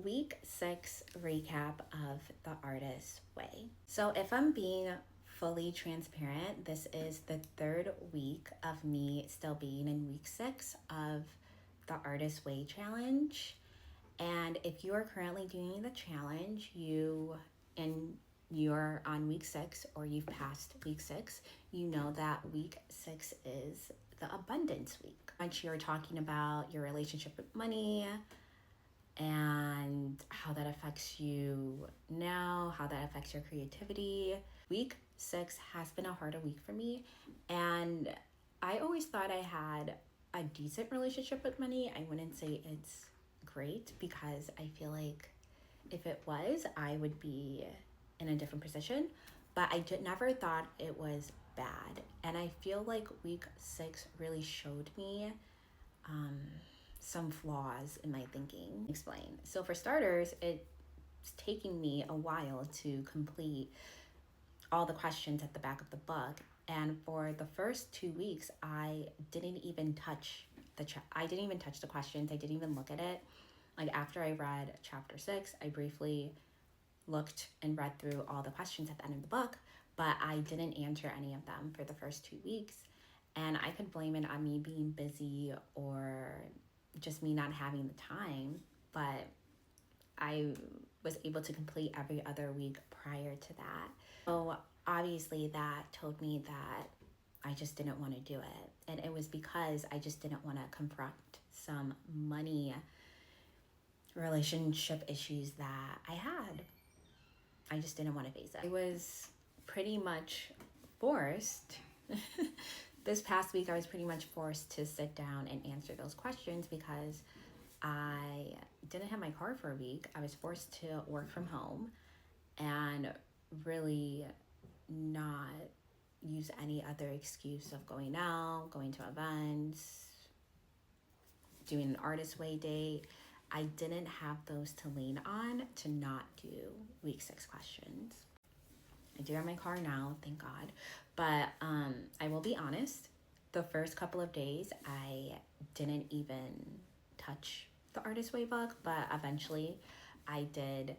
week 6 recap of The Artist's Way. So if I'm being fully transparent, this is the third week of me still being in week 6 of the Artist's Way challenge. And if you are currently doing the challenge, you're on week 6 or you've passed week 6, you know that week 6 is the abundance week. Once you're talking about your relationship with money and how that affects you now, how that affects your creativity. Week 6 has been a harder week for me, and I always thought I had a decent relationship with money. I wouldn't say it's great because I feel like if it was, I would be in a different position, but never thought it was bad. And I feel like week 6 really showed me some flaws in my thinking. Explain. So for starters, it's taking me a while to complete all the questions at the back of the book. And for the first 2 weeks, I didn't even touch the questions. I didn't even look at it. Like after I read chapter 6, I briefly looked and read through all the questions at the end of the book, but I didn't answer any of them for the first 2 weeks. And I could blame it on me being busy or just me not having the time, but I was able to complete every other week prior to that. So obviously that told me that I just didn't want to do it. And it was because I just didn't want to confront some money relationship issues that I had. I just didn't want to face it. I was pretty much forced. This past week, I was pretty much forced to sit down and answer those questions because I didn't have my car for a week. I was forced to work from home and really not use any other excuse of going out, going to events, doing an Artist's Way date. I didn't have those to lean on to not do week 6 questions. I do have my car now, thank God. But I will be honest, the first couple of days, I didn't even touch the Artist's Way book, but eventually I did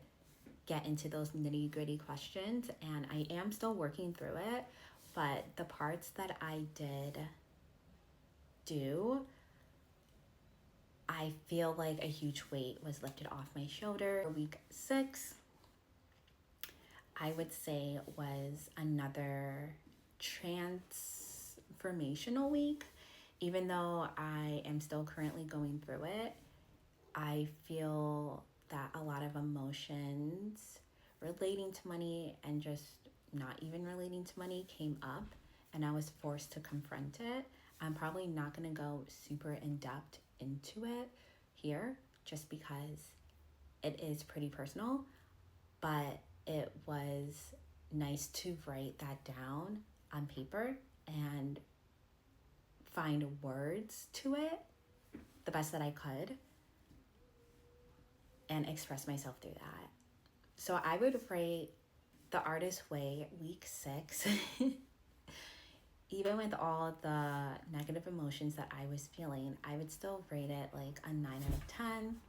get into those nitty gritty questions, and I am still working through it. But the parts that I did do, I feel like a huge weight was lifted off my shoulder. For week 6, I would say was another transformational week. Even though I am still currently going through it, I feel that a lot of emotions relating to money and just not even relating to money came up, and I was forced to confront it. I'm probably not going to go super in depth into it here just because it is pretty personal, but it was nice to write that down on paper and find words to it the best that I could and express myself through that. So I would rate The Artist's Way week 6 even with all the negative emotions that I was feeling, I would still rate it like a 9 out of 10.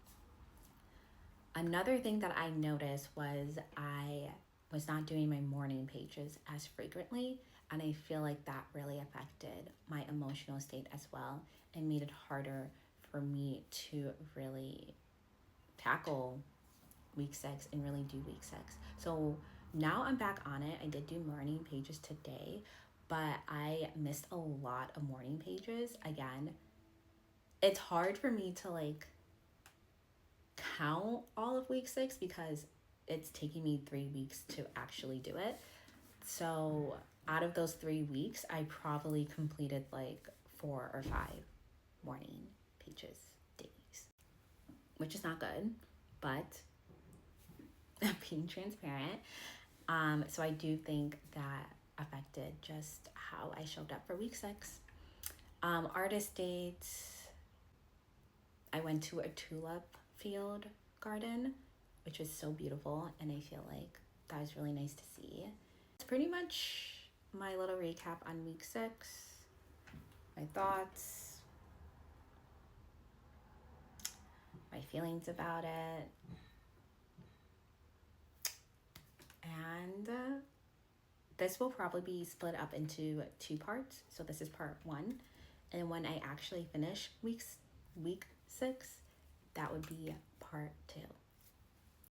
Another thing that I noticed was I was not doing my morning pages as frequently, and I feel like that really affected my emotional state as well and made it harder for me to really tackle week 6 and really do week 6. So now I'm back on it. I did do morning pages today, but I missed a lot of morning pages. Again, it's hard for me to like count all of week 6 because it's taking me 3 weeks to actually do it. So out of those 3 weeks, I probably completed like 4 or 5 morning pages days, which is not good, but I'm being transparent. So I do think that affected just how I showed up for week 6. Artist dates, I went to a tulip field garden, which was so beautiful, and I feel like that was really nice to see. It's pretty much my little recap on week 6, my thoughts, my feelings about it. this will probably be split up into 2 parts. So this is part 1, and when I actually finish week 6, that would be part 2.